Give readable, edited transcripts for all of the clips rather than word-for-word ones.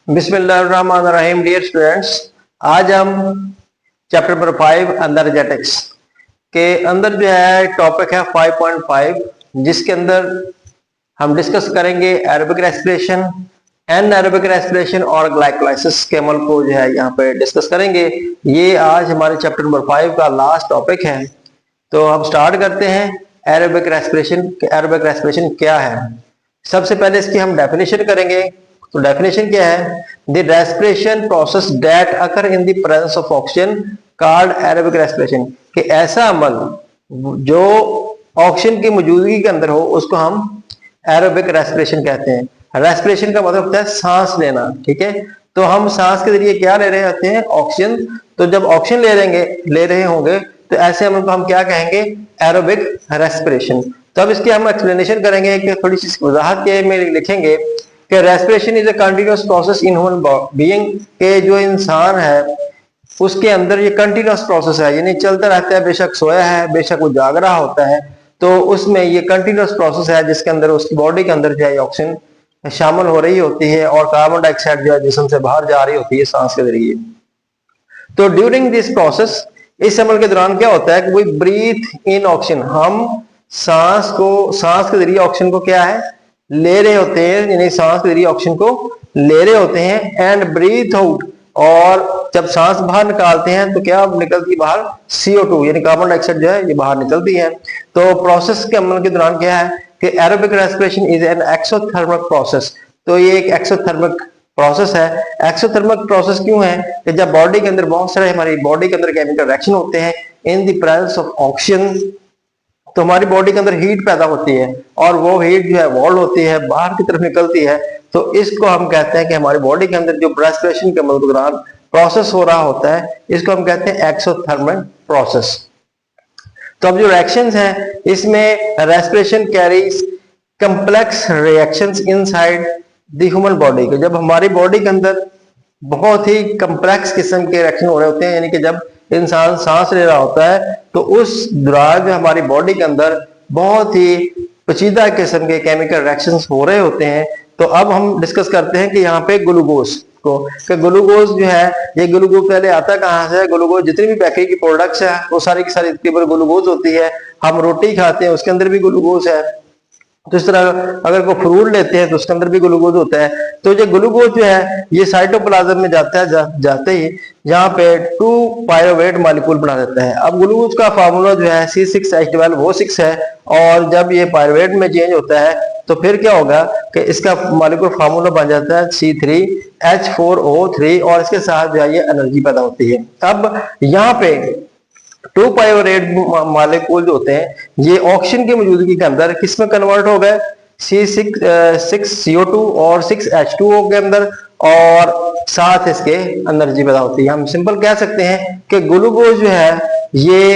बिस्मिल्लाहिर्रहमानिर्रहीम। Dear students, आज हम चैप्टर नंबर 5 एनर्जेटिक्स के अंदर जो है टॉपिक है 5.5, जिसके अंदर हम डिस्कस करेंगे एरोबिक रेस्पिरेशन, एनाएरोबिक रेस्पिरेशन और ग्लाइकोलाइसिस के अमल को जो है यहाँ पे डिस्कस करेंगे। ये आज हमारे चैप्टर नंबर 5 का लास्ट टॉपिक है। तो हम स्टार्ट करते हैं एरोबिक रेस्पिरेशन। एरोबिक रेस्पिरेशन क्या है? सबसे पहले इसकी हम डेफिनेशन करेंगे। तो डेफिनेशन क्या है? The respiration process that occur in the presence of oxygen called aerobic respiration. कि ऐसा अमल जो ऑक्सीजन की मौजूदगी के अंदर हो उसको हम एरोबिक रेस्पिरेशन कहते हैं। रेस्पिरेशन का मतलब होता है सांस लेना, ठीक है। तो हम सांस के जरिए क्या ले रहे होते हैं? ऑक्सीजन। तो जब ऑक्सीजन ले रहे होंगे तो ऐसे अमल को हम क्या कहेंगे? Aerobic respiration. तो अब इसकी हम एक्सप्लेनेशन करेंगे कि थोड़ी सी वजाहत के में लिखेंगे कि respiration is a continuous process in human being. के जो इंसान है उसके अंदर ये कंटिन्यूअस प्रोसेस है, यानी चलता रहता है। बेशक सोया है, बेशक वो जाग रहा होता है, तो उसमें ये कंटिन्यूअस प्रोसेस है जिसके अंदर उसकी बॉडी के अंदर जो है ऑक्सीजन शामिल हो रही होती है और कार्बन डाइऑक्साइड जो है जिस्म से बाहर जा रही होती है सांस के जरिए। तो ड्यूरिंग दिस प्रोसेस, इस अमल के दौरान क्या होता है कि वी ब्रीथ इन ऑक्सीजन। हम सांस के जरिए ऑक्सीजन को क्या है? ले रहे होते हैं, यानी सांस के जरिए ऑक्सीजन को ले रहे होते हैं। एंड ब्रीथ आउट, और जब सांस बाहर निकालते हैं तो क्या निकलती है बाहर? CO2, यानी कार्बन डाइऑक्साइड जो है ये बाहर निकलती है। तो प्रोसेस के अमल के दौरान क्या है कि aerobic respiration is an exothermic process. तो ये एक एक्सोथर्मिक प्रोसेस है। एक्सोथर्मिक प्रोसेस क्यों है? कि जब बॉडी के अंदर बहुत सारे हमारी बॉडी के अंदर केमिकल रिएक्शन होते हैं in the presence of oxygen, तो हमारी बॉडी के अंदर हीट पैदा होती है और वो हीट जो है वॉल्व होती है, बाहर की तरफ निकलती है। तो इसको हम कहते हैं कि हमारी बॉडी के अंदर जो रेस्पिरेशन के अमल के दौरान प्रोसेस हो रहा होता है इसको हम कहते हैं एक्सोथर्मिक प्रोसेस। तो अब जो रिएक्शंस हैं इसमें respiration carries complex reactions inside the human body. के जब हमारी बॉडी के अंदर बहुत ही कंप्लेक्स किस्म के रिएक्शन हो रहे होते हैं, यानी कि जब इंसान सांस ले रहा होता है तो उस दौरान हमारी बॉडी के अंदर बहुत ही पेचीदा किस्म के केमिकल रिएक्शंस हो रहे होते हैं। तो अब हम डिस्कस करते हैं कि यहाँ पे ग्लूकोज को, कि ग्लूकोज जो है ये ग्लूकोज पहले आता कहाँ से? ग्लूकोज जितनी भी बेकरी की प्रोडक्ट्स है वो सारी की सारी ग्लूकोज होती है। हम रोटी खाते हैं उसके अंदर भी ग्लूकोज है। तो इस तरह अगर कोई फ्रूट लेते हैं तो उसके अंदर भी ग्लूकोज होता है। तो जो ग्लूकोज जो है ये साइटोप्लाज्म में जाता है, जाते ही यहाँ पे 2 पायरुवेट मॉलिक्यूल बना देता है। अब ग्लूकोज का फार्मूला जो है C6H12O6 है, और जब ये पायरुवेट में चेंज होता है तो फिर क्या होगा कि इसका मॉलिक्यूल फार्मूला बन जाता है C3H4O3, और इसके साथ जो है ये एनर्जी पैदा होती है। अब यहाँ पे 2 पायरुवेट मॉलिक्यूल जो होते हैं ये ऑक्सीजन की मौजूदगी के अंदर किस में कन्वर्ट हो गए? C6CO2 और 6H2O के अंदर, और साथ इसके एनर्जी पैदा होती है। हम सिंपल कह सकते हैं कि ग्लूकोज जो है ये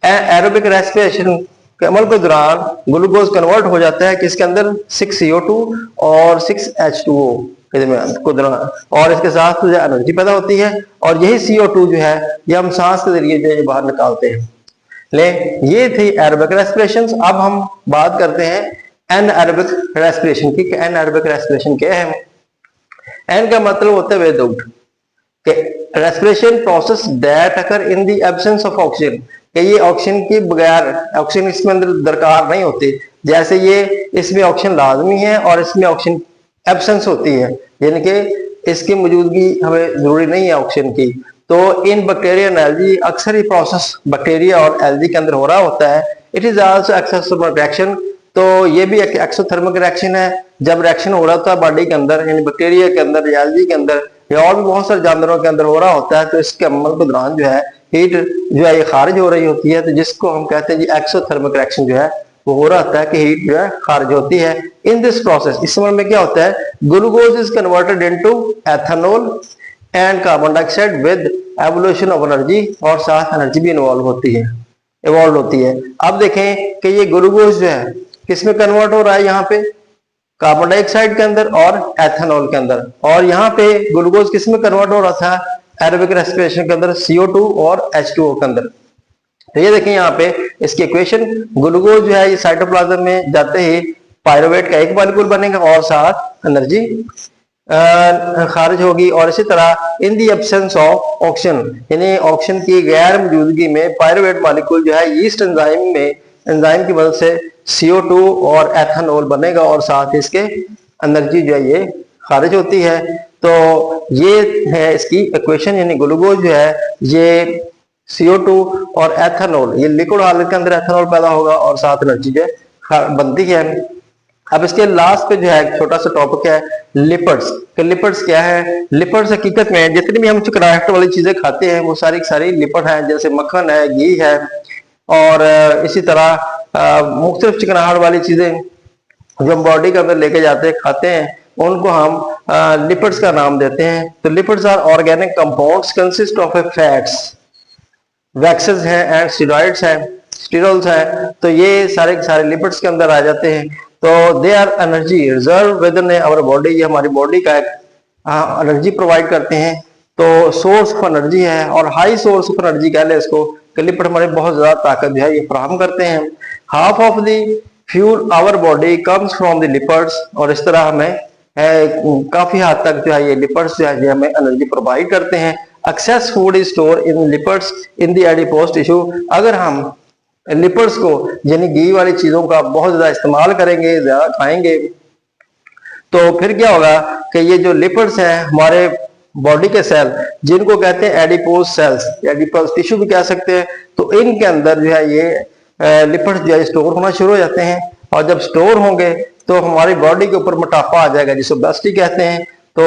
एरोबिक रेस्पिरेशन के अमल के दौरान ग्लूकोज कन्वर्ट हो जाता है किसके अंदर? 6CO2 और 6H2O के दौरान, और इसके साथ जो एनर्जी पैदा होती है। और यही CO2 जो है ये हम सांस के जरिए जो बाहर निकालते हैं। ये थी एरोबिक रेस्पिरेशन। अब हम बात करते हैं एनाएरोबिक रेस्पिरेशन की। एनाएरोबिक रेस्पिरेशन क्या है? एन का मतलब होता है without, respiration process that occur in the absence of oxygen. कि ये ऑक्सीजन के बगैर, ऑक्सीजन इसमें अंदर दरकार नहीं होती। जैसे ये इसमें ऑक्सीजन लाजमी है और इसमें ऑक्सीजन एब्सेंस होती है, यानी कि इसकी मौजूदगी हमें जरूरी नहीं है ऑक्सीजन की। तो इन बैक्टीरिया एंड एल्गी, अक्सर ही प्रोसेस बैक्टीरिया और एल्गी के अंदर हो रहा होता है। It is also exothermic reaction. तो ये भी एक एक्सोथर्मिक रिएक्शन है। जब रिएक्शन हो रहा होता है बॉडी के अंदर, यानी बैक्टीरिया के अंदर या एल्गी के अंदर या और भी बहुत सारे जानवरों के अंदर हो रहा होता है, तो इसके अमल के दौरान जो है हीट जो है ये खारिज हो रही होती है। तो जिसको हम कहते हैं जी एक्सोथर्मिक रिएक्शन जो है वो हो रहा होता है कि हीट जो है खारिज होती है। इन दिस प्रोसेस, इस समय में क्या होता है? Glucose is converted into ethanol and carbon dioxide with evolution of energy, और साथ एनर्जी भी इन्वॉल्व होती है। अब देखें कि ये ग्लूकोज जो है किसमें कन्वर्ट हो रहा है? यहाँ पे कार्बन डाइऑक्साइड के अंदर और एथेनॉल के अंदर। और यहाँ पे ग्लूकोज किसमें कन्वर्ट हो रहा था? एरोबिक रेस्पिरेशन के अंदर CO2 और H2O के अंदर। तो ये देखें यहाँ पे इसकी इक्वेशन, ग्लूकोज जो है ये साइटोप्लाज्म में जाते ही पायरुवेट का एक मॉलिक्यूल बनेगा और साथ एनर्जी खारिज होगी। और इसी तरह इन दी एब्सेंस ऑफ ऑक्सीजन, यानी ऑक्सीजन की गैर मौजूदगी में पायरुवेट मॉलिक्यूल जो है यीस्ट एंजाइम में, एंजाइम की मदद से CO2 और एथेनॉल बनेगा और साथ इसके एनर्जी जो है ये खारिज होती है। तो ये है इसकी इक्वेशन, यानी ग्लूकोज जो है ये CO2 और एथेनॉल, ये लिक्विड हालत के अंदर एथेनॉल पैदा होगा और साथ एनर्जी जो बनती है। अब इसके लास्ट पे जो है एक छोटा सा टॉपिक है लिपिड्स। कि लिपिड्स क्या है? लिपिड्स हकीकत में जितनी भी हम चिकनाहट वाली चीजें खाते हैं वो सारी की सारी लिपिड है, जैसे मक्खन है, घी है, और इसी तरह मुख्तलिफ चिकनाहट वाली चीजें जो हम बॉडी के अंदर लेके जाते हैं, खाते हैं, उनको हम लिपिड्स का नाम देते हैं। तो lipids are organic compounds consist of a fats, waxes हैं एंड स्टेरॉइड्स हैं, स्टीरोल्स हैं। तो ये सारे के सारे लिपिड्स के अंदर आ जाते हैं। तो they are energy reserve within our body, ये हमारी बॉडी का एक एनर्जी प्रोवाइड करते हैं। तो सोर्स ऑफ एनर्जी है, और हाई सोर्स ऑफ एनर्जी कह ले इसको, कि लिपिड हमारे बहुत ज्यादा ताकत जो है ये फराहम करते हैं। Half of the fuel our body comes from the lipids, और इस तरह हमें काफी हद तक जो है ये लिपिड्स जो है हमें एनर्जी प्रोवाइड करते हैं। Excess food is store in lipids in the adipose tissue. अगर हम लिपिड्स को यानी घी वाली चीजों का बहुत ज्यादा इस्तेमाल करेंगे, ज्यादा खाएंगे, तो फिर क्या होगा कि ये जो लिपिड्स हैं हमारे बॉडी के सेल, जिनको कहते हैं एडिपोज सेल्स, एडिपोज टिश्यू भी कह सकते हैं, तो इनके अंदर जो है ये लिपिड्स जो है स्टोर होना शुरू हो जाते हैं। और जब स्टोर होंगे तो हमारी बॉडी के ऊपर मोटापा आ जाएगा, जिसे ओबेसिटी कहते हैं। तो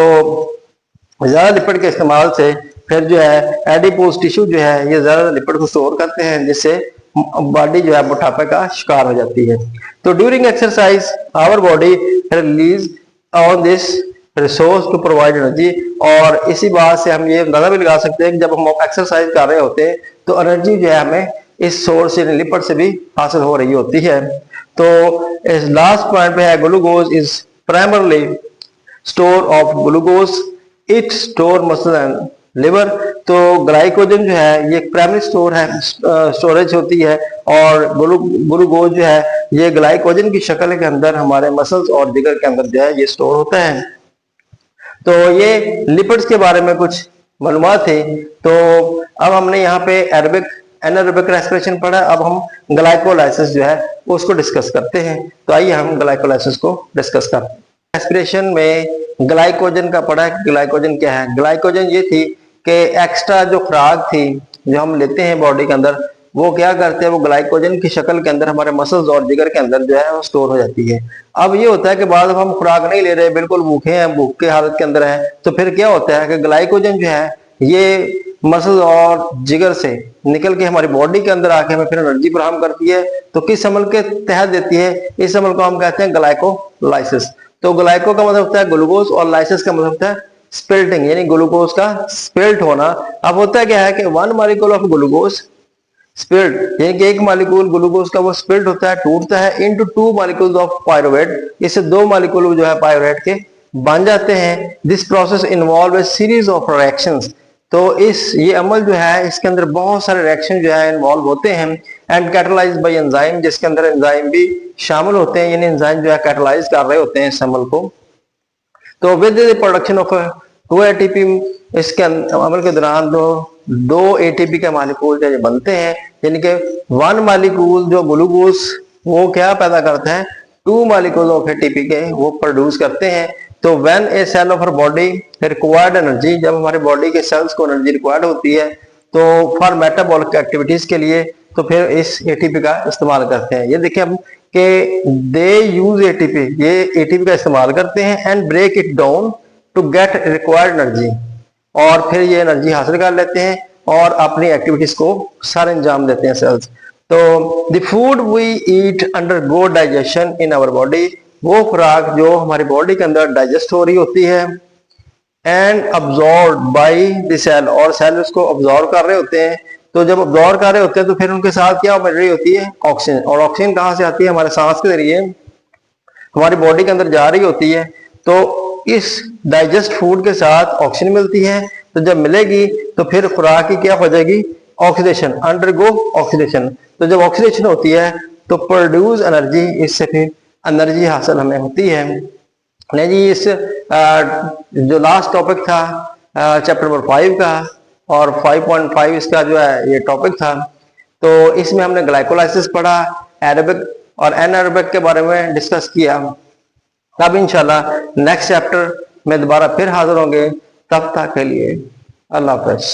ज्यादा लिपिड के इस्तेमाल से फिर जो है एडिपोज टिश्यू जो है ये ज्यादा लिपिड को स्टोर करते हैं, जिससे बॉडी जो है मोटापे का शिकार हो जाती है। तो during exercise our body release on this resource to provide energy. और इसी बात से हम ये अंदाजा भी लगा सकते हैं कि जब हम एक्सरसाइज कर रहे होते हैं तो एनर्जी जो है हमें इस सोर्स यानी लिपिड से भी हासिल हो रही होती है। तो इस लास्ट पॉइंट पे है glucose is primarily store of glucose, it store muscle and liver. तो ग्लाइकोजन जो है ये प्राइमरी स्टोर है, स्टोरेज होती है, और ग्लूकोज जो है ये ग्लाइकोजन की शक्ल के अंदर हमारे मसल्स और जिगर के अंदर जो है ये स्टोर होता है। तो ये लिपिड्स के बारे में कुछ मालूमात थी। तो अब हमने यहाँ पे एनारोबिक रेस्पिरेशन पढ़ा, अब हम ग्लाइकोलाइसिस जो है उसको डिस्कस करते हैं। तो आइए हम ग्लाइकोलाइसिस को डिस्कस करते हैं। रेस्पिरेशन में ग्लाइकोजन का पढ़ा है। ग्लाइकोजन क्या है? ग्लाइकोजन ये थी कि एक्स्ट्रा जो खुराक थी जो हम लेते हैं बॉडी के अंदर, वो क्या करते हैं, वो ग्लाइकोजन की शक्ल के अंदर हमारे मसल्स और जिगर के अंदर जो है वो स्टोर हो जाती है। अब ये होता है कि बाद हम खुराक नहीं ले रहे, बिल्कुल भूखे हैं, भूख के हालत के अंदर है, तो फिर क्या होता है कि ग्लाइकोजन जो है ये मसल और जिगर से निकल के हमारी बॉडी के अंदर आके हमें फिर एनर्जी फराहम करती है। तो किस अमल के तहत देती है? इस अमल को हम कहते हैं ग्लाइकोलाइसिस। तो ग्लाइको का मतलब होता है ग्लूकोज, और लाइसिस का मतलब होता है स्पिल्टिंग, यानी ग्लूकोज का स्पिल्ट होना। अब होता क्या है कि 1 मॉलिक्यूल ऑफ ग्लूकोज स्पिल्ट, यानी कि एक मॉलिक्यूल ग्लूकोज का वो स्पिल्ट होता है, टूटता है इनटू 2 मॉलिक्यूल्स ऑफ पायरुवेट। इससे 2 मॉलिक्यूल जो है पायरुवेट के बन जाते हैं। This process involve A series of reactions. तो ये अमल जो है इसके अंदर बहुत सारे रिएक्शन जो है इन्वॉल्व होते हैं। एंड कैटलाइज्ड बाय एंजाइम, जिसके अंदर एंजाइम भी शामिल होते हैं, यानी एंजाइम जो है कैटलाइज कर रहे होते हैं इस अमल को। तो with the production of 2 ATP, इसके अमल के दौरान 2 ATP के मॉलिक्यूल जो बनते हैं, यानी कि 1 मॉलिक्यूल जो ग्लूकोज वो क्या पैदा करता है, 2 मॉलिक्यूल ऑफ ATP के वो प्रोड्यूस करते हैं। तो when a cell of our body required energy, जब हमारे बॉडी के सेल्स को एनर्जी रिक्वायर्ड होती है तो फॉर मेटाबॉलिक एक्टिविटीज के लिए, तो फिर इस ATP का इस्तेमाल करते हैं। ये देखिए हम कि दे यूज ATP, ये ATP का इस्तेमाल करते हैं and break it down to get required energy, और फिर ये एनर्जी हासिल कर लेते हैं और अपनी एक्टिविटीज को सारे अंजाम देते हैं सेल्स। तो the food we eat undergo digestion in our body, वो खुराक जो हमारी बॉडी के अंदर डाइजेस्ट हो रही होती है, and absorb by the cell, और सेल उसको अब्जॉर्ब कर रहे होते हैं। तो जब अब्जॉर्ब कर रहे होते हैं तो फिर उनके साथ क्या मिल रही होती है? ऑक्सीजन। और ऑक्सीजन कहाँ से आती है? हमारे सांस के जरिए हमारी बॉडी के अंदर जा रही होती है। तो इस डाइजेस्ट फूड के साथ ऑक्सीजन मिलती है। तो जब मिलेगी तो फिर खुराक की क्या हो जाएगी? Oxidation, undergo oxidation. तो जब ऑक्सीडेशन होती है तो प्रोड्यूस एनर्जी, इससे फिर एनर्जी हासिल हमें होती है। नहीं जी, इस जो लास्ट टॉपिक था चैप्टर नंबर 5 का, और 5.5 इसका जो है ये टॉपिक था। तो इसमें हमने ग्लाइकोलाइसिस पढ़ा, एरोबिक और एनारोबिक के बारे में डिस्कस किया। तब इंशाल्लाह नेक्स्ट चैप्टर में दोबारा फिर हाजिर होंगे। तब तक के लिए अल्लाह हाफ़िज़।